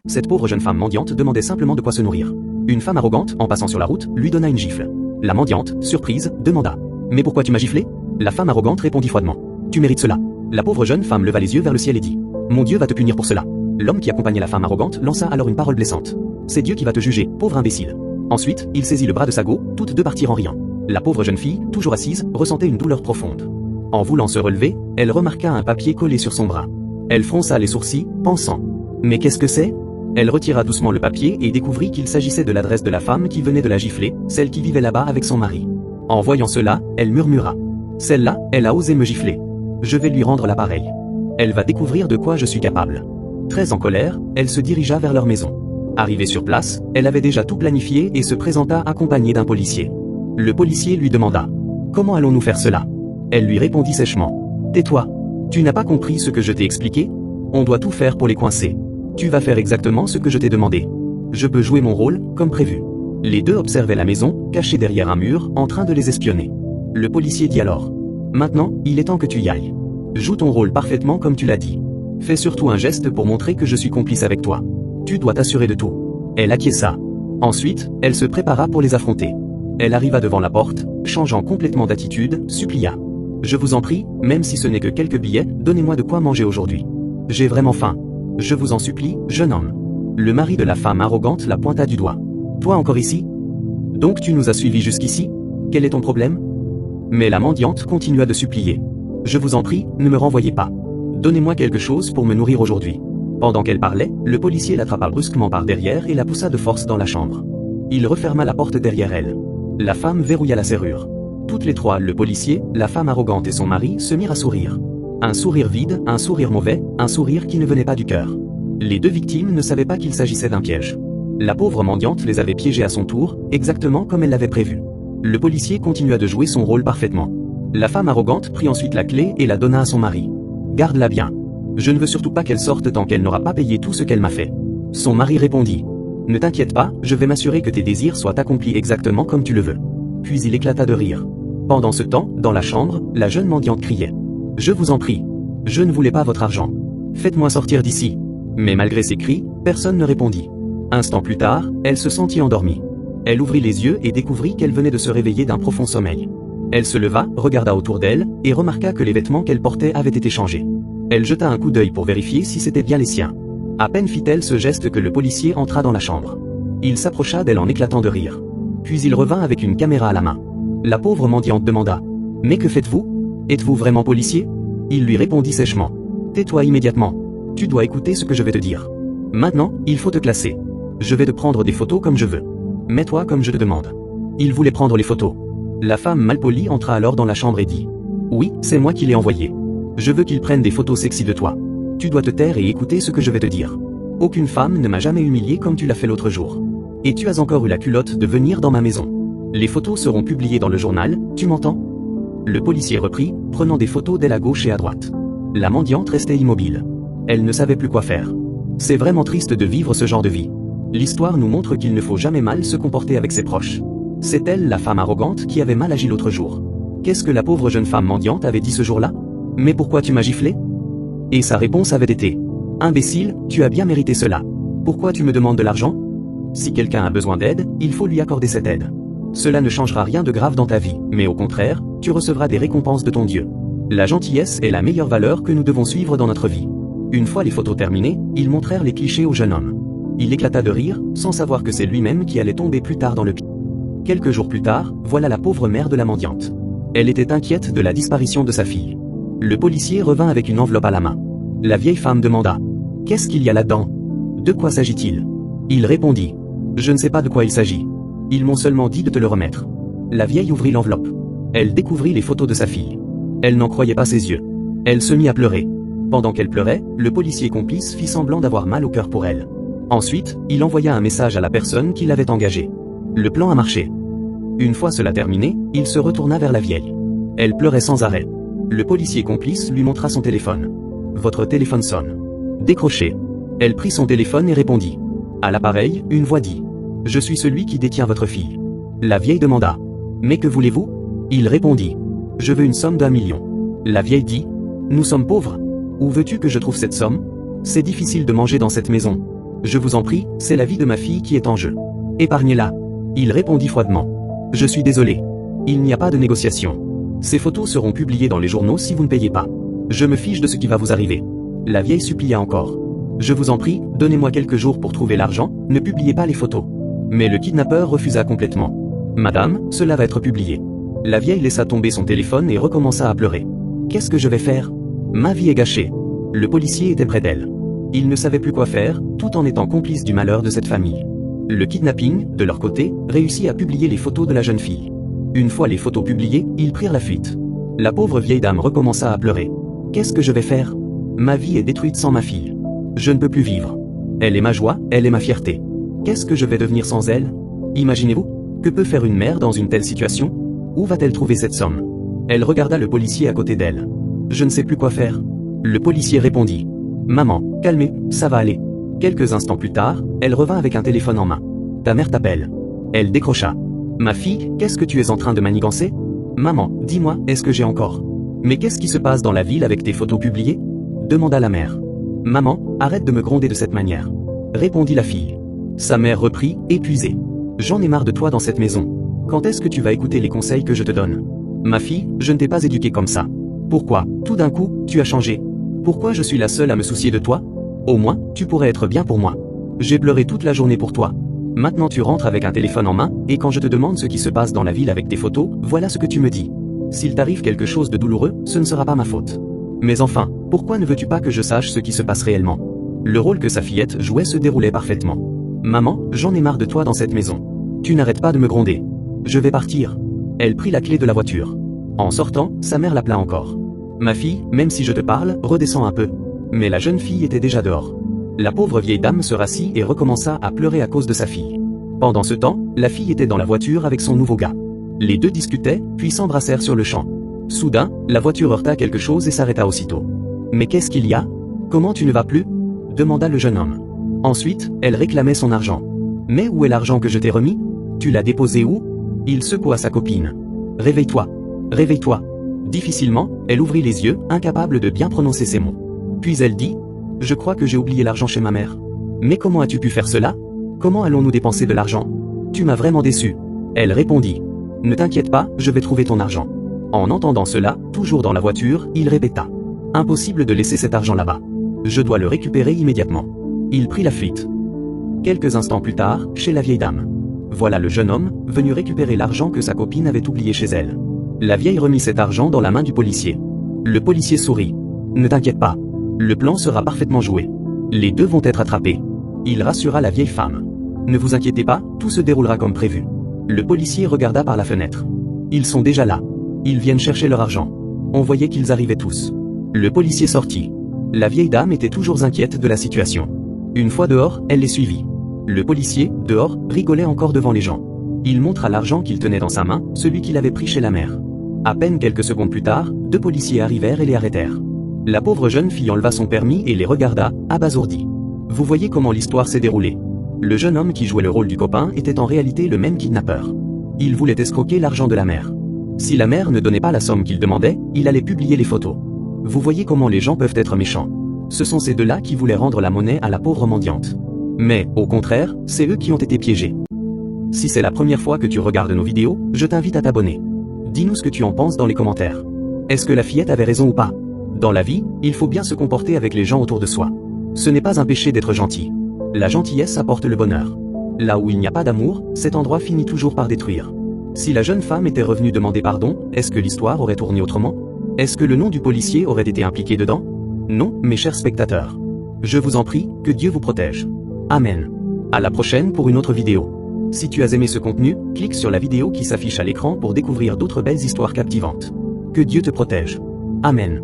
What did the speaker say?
Cette pauvre jeune femme mendiante demandait simplement de quoi se nourrir. Une femme arrogante, en passant sur la route, lui donna une gifle. La mendiante, surprise, demanda: « Mais pourquoi tu m'as giflé ?» La femme arrogante répondit froidement: « Tu mérites cela. » La pauvre jeune femme leva les yeux vers le ciel et dit: « Mon Dieu va te punir pour cela. » L'homme qui accompagnait la femme arrogante lança alors une parole blessante: « C'est Dieu qui va te juger, pauvre imbécile. » Ensuite, il saisit le bras de Sago, toutes deux partirent en riant. La pauvre jeune fille, toujours assise, ressentait une douleur profonde. En voulant se relever, elle remarqua un papier collé sur son bras. Elle fronça les sourcils, pensant: « Mais qu'est-ce que c'est ?» Elle retira doucement le papier et découvrit qu'il s'agissait de l'adresse de la femme qui venait de la gifler, celle qui vivait là-bas avec son mari. En voyant cela, elle murmura: « Celle-là, elle a osé me gifler. Je vais lui rendre l'appareil. Elle va découvrir de quoi je suis capable. » Très en colère, elle se dirigea vers leur maison. Arrivée sur place, elle avait déjà tout planifié et se présenta accompagnée d'un policier. Le policier lui demanda: « Comment allons-nous faire cela ?» Elle lui répondit sèchement: « Tais-toi. Tu n'as pas compris ce que je t'ai expliqué? On doit tout faire pour les coincer. Tu vas faire exactement ce que je t'ai demandé. Je peux jouer mon rôle, comme prévu. » Les deux observaient la maison, cachée derrière un mur, en train de les espionner. Le policier dit alors: « Maintenant, il est temps que tu y ailles. Joue ton rôle parfaitement comme tu l'as dit. Fais surtout un geste pour montrer que je suis complice avec toi. Tu dois t'assurer de tout. » Elle acquiesça. Ensuite, elle se prépara pour les affronter. Elle arriva devant la porte, changeant complètement d'attitude, supplia: « Je vous en prie, même si ce n'est que quelques billets, donnez-moi de quoi manger aujourd'hui. J'ai vraiment faim. Je vous en supplie, jeune homme. » Le mari de la femme arrogante la pointa du doigt. « Toi encore ici? Donc tu nous as suivis jusqu'ici? Quel est ton problème ?» Mais la mendiante continua de supplier: « Je vous en prie, ne me renvoyez pas. Donnez-moi quelque chose pour me nourrir aujourd'hui. » Pendant qu'elle parlait, le policier l'attrapa brusquement par derrière et la poussa de force dans la chambre. Il referma la porte derrière elle. La femme verrouilla la serrure. Toutes les trois, le policier, la femme arrogante et son mari, se mirent à sourire. Un sourire vide, un sourire mauvais, un sourire qui ne venait pas du cœur. Les deux victimes ne savaient pas qu'il s'agissait d'un piège. La pauvre mendiante les avait piégés à son tour, exactement comme elle l'avait prévu. Le policier continua de jouer son rôle parfaitement. La femme arrogante prit ensuite la clé et la donna à son mari. « Garde-la bien. Je ne veux surtout pas qu'elle sorte tant qu'elle n'aura pas payé tout ce qu'elle m'a fait. » Son mari répondit: « Ne t'inquiète pas, je vais m'assurer que tes désirs soient accomplis exactement comme tu le veux. » Puis il éclata de rire. Pendant ce temps, dans la chambre, la jeune mendiante criait: « Je vous en prie. Je ne voulais pas votre argent. Faites-moi sortir d'ici. » Mais malgré ses cris, personne ne répondit. Instant plus tard, elle se sentit endormie. Elle ouvrit les yeux et découvrit qu'elle venait de se réveiller d'un profond sommeil. Elle se leva, regarda autour d'elle, et remarqua que les vêtements qu'elle portait avaient été changés. Elle jeta un coup d'œil pour vérifier si c'était bien les siens. À peine fit-elle ce geste que le policier entra dans la chambre. Il s'approcha d'elle en éclatant de rire. Puis il revint avec une caméra à la main. La pauvre mendiante demanda: « Mais que faites-vous? Êtes-vous vraiment policier ?» Il lui répondit sèchement: « Tais-toi immédiatement. Tu dois écouter ce que je vais te dire. Maintenant, il faut te classer. Je vais te prendre des photos comme je veux. Mets-toi comme je te demande. » Il voulait prendre les photos. La femme malpolie entra alors dans la chambre et dit: « Oui, c'est moi qui l'ai envoyé. Je veux qu'il prenne des photos sexy de toi. Tu dois te taire et écouter ce que je vais te dire. Aucune femme ne m'a jamais humilié comme tu l'as fait l'autre jour. Et tu as encore eu la culotte de venir dans ma maison. Les photos seront publiées dans le journal, tu m'entends ?» Le policier reprit, prenant des photos d'elle à gauche et à droite. La mendiante restait immobile. Elle ne savait plus quoi faire. C'est vraiment triste de vivre ce genre de vie. L'histoire nous montre qu'il ne faut jamais mal se comporter avec ses proches. C'est elle, la femme arrogante, qui avait mal agi l'autre jour. Qu'est-ce que la pauvre jeune femme mendiante avait dit ce jour-là? « Mais pourquoi tu m'as giflé ?» Et sa réponse avait été: « Imbécile, tu as bien mérité cela. Pourquoi tu me demandes de l'argent? Si quelqu'un a besoin d'aide, il faut lui accorder cette aide. Cela ne changera rien de grave dans ta vie, mais au contraire, tu recevras des récompenses de ton Dieu. La gentillesse est la meilleure valeur que nous devons suivre dans notre vie. » Une fois les photos terminées, ils montrèrent les clichés au jeune homme. Il éclata de rire, sans savoir que c'est lui-même qui allait tomber plus tard dans le piège. Quelques jours plus tard, voilà la pauvre mère de la mendiante. Elle était inquiète de la disparition de sa fille. Le policier revint avec une enveloppe à la main. La vieille femme demanda: « Qu'est-ce qu'il y a là-dedans? De quoi s'agit-il » Il répondit: « Je ne sais pas de quoi il s'agit. Ils m'ont seulement dit de te le remettre. » La vieille ouvrit l'enveloppe. Elle découvrit les photos de sa fille. Elle n'en croyait pas ses yeux. Elle se mit à pleurer. Pendant qu'elle pleurait, le policier complice fit semblant d'avoir mal au cœur pour elle. Ensuite, il envoya un message à la personne qui l'avait engagé. Le plan a marché. Une fois cela terminé, il se retourna vers la vieille. Elle pleurait sans arrêt. Le policier complice lui montra son téléphone. « Votre téléphone sonne. » Décroché. Elle prit son téléphone et répondit. À l'appareil, une voix dit: « Je suis celui qui détient votre fille. » La vieille demanda: « Mais que voulez-vous » Il répondit: « Je veux une somme d'1 million. » La vieille dit: « Nous sommes pauvres. Où veux-tu que je trouve cette somme? C'est difficile de manger dans cette maison. » « Je vous en prie, c'est la vie de ma fille qui est en jeu. Épargnez-la. Il répondit froidement. Je suis désolé. Il n'y a pas de négociation. Ces photos seront publiées dans les journaux si vous ne payez pas. Je me fiche de ce qui va vous arriver. La vieille supplia encore. Je vous en prie, donnez-moi quelques jours pour trouver l'argent, ne publiez pas les photos. Mais le kidnappeur refusa complètement. Madame, cela va être publié. La vieille laissa tomber son téléphone et recommença à pleurer. Qu'est-ce que je vais faire? Ma vie est gâchée. Le policier était près d'elle. Il ne savait plus quoi faire, tout en étant complice du malheur de cette famille. Le kidnapping, de leur côté, réussit à publier les photos de la jeune fille. Une fois les photos publiées, ils prirent la fuite. La pauvre vieille dame recommença à pleurer. Qu'est-ce que je vais faire? Ma vie est détruite sans ma fille. Je ne peux plus vivre. Elle est ma joie, elle est ma fierté. Qu'est-ce que je vais devenir sans elle? Imaginez-vous, que peut faire une mère dans une telle situation? Où va-t-elle trouver cette somme? Elle regarda le policier à côté d'elle. Je ne sais plus quoi faire. Le policier répondit. Maman, calmez, ça va aller. Quelques instants plus tard, elle revint avec un téléphone en main. Ta mère t'appelle. Elle décrocha. Ma fille, qu'est-ce que tu es en train de manigancer? Maman, dis-moi, est-ce que j'ai encore? Mais qu'est-ce qui se passe dans la ville avec tes photos publiées? Demanda la mère. Maman, arrête de me gronder de cette manière. Répondit la fille. Sa mère reprit, épuisée. J'en ai marre de toi dans cette maison. Quand est-ce que tu vas écouter les conseils que je te donne? Ma fille, je ne t'ai pas éduquée comme ça. Pourquoi, tout d'un coup, tu as changé? Pourquoi je suis la seule à me soucier de toi? Au moins, tu pourrais être bien pour moi. J'ai pleuré toute la journée pour toi. Maintenant tu rentres avec un téléphone en main, et quand je te demande ce qui se passe dans la ville avec tes photos, voilà ce que tu me dis. S'il t'arrive quelque chose de douloureux, ce ne sera pas ma faute. Mais enfin, pourquoi ne veux-tu pas que je sache ce qui se passe réellement? Le rôle que sa fillette jouait se déroulait parfaitement. Maman, j'en ai marre de toi dans cette maison. Tu n'arrêtes pas de me gronder. Je vais partir. Elle prit la clé de la voiture. En sortant, sa mère l'appela encore. Ma fille, même si je te parle, redescends un peu. Mais la jeune fille était déjà dehors. La pauvre vieille dame se rassit et recommença à pleurer à cause de sa fille. Pendant ce temps, la fille était dans la voiture avec son nouveau gars. Les deux discutaient, puis s'embrassèrent sur le champ. Soudain, la voiture heurta quelque chose et s'arrêta aussitôt. Mais qu'est-ce qu'il y a? Comment tu ne vas plus? Demanda le jeune homme. Ensuite, elle réclamait son argent. Mais où est l'argent que je t'ai remis? Tu l'as déposé où? Il secoua sa copine. Réveille-toi. Réveille-toi. Difficilement, elle ouvrit les yeux, incapable de bien prononcer ces mots. Puis elle dit, je crois que j'ai oublié l'argent chez ma mère. Mais comment as-tu pu faire cela? Comment allons-nous dépenser de l'argent? Tu m'as vraiment déçu. Elle répondit. Ne t'inquiète pas, je vais trouver ton argent. En entendant cela, toujours dans la voiture, il répéta. Impossible de laisser cet argent là-bas. Je dois le récupérer immédiatement. Il prit la fuite. Quelques instants plus tard, chez la vieille dame. Voilà le jeune homme, venu récupérer l'argent que sa copine avait oublié chez elle. La vieille remit cet argent dans la main du policier. Le policier sourit. Ne t'inquiète pas. Le plan sera parfaitement joué. Les deux vont être attrapés. Il rassura la vieille femme. Ne vous inquiétez pas, tout se déroulera comme prévu. Le policier regarda par la fenêtre. Ils sont déjà là. Ils viennent chercher leur argent. On voyait qu'ils arrivaient tous. Le policier sortit. La vieille dame était toujours inquiète de la situation. Une fois dehors, elle les suivit. Le policier, dehors, rigolait encore devant les gens. Il montra l'argent qu'il tenait dans sa main, celui qu'il avait pris chez la mère. À peine quelques secondes plus tard, deux policiers arrivèrent et les arrêtèrent. La pauvre jeune fille enleva son permis et les regarda, abasourdie. Vous voyez comment l'histoire s'est déroulée. Le jeune homme qui jouait le rôle du copain était en réalité le même kidnappeur. Il voulait escroquer l'argent de la mère. Si la mère ne donnait pas la somme qu'il demandait, il allait publier les photos. Vous voyez comment les gens peuvent être méchants. Ce sont ces deux-là qui voulaient rendre la monnaie à la pauvre mendiante. Mais, au contraire, c'est eux qui ont été piégés. Si c'est la première fois que tu regardes nos vidéos, je t'invite à t'abonner. Dis-nous ce que tu en penses dans les commentaires. Est-ce que la fillette avait raison ou pas? Dans la vie, il faut bien se comporter avec les gens autour de soi. Ce n'est pas un péché d'être gentil. La gentillesse apporte le bonheur. Là où il n'y a pas d'amour, cet endroit finit toujours par détruire. Si la jeune femme était revenue demander pardon, est-ce que l'histoire aurait tourné autrement? Est-ce que le nom du policier aurait été impliqué dedans? Non, mes chers spectateurs. Je vous en prie, que Dieu vous protège. Amen. À la prochaine pour une autre vidéo. Si tu as aimé ce contenu, clique sur la vidéo qui s'affiche à l'écran pour découvrir d'autres belles histoires captivantes. Que Dieu te protège. Amen.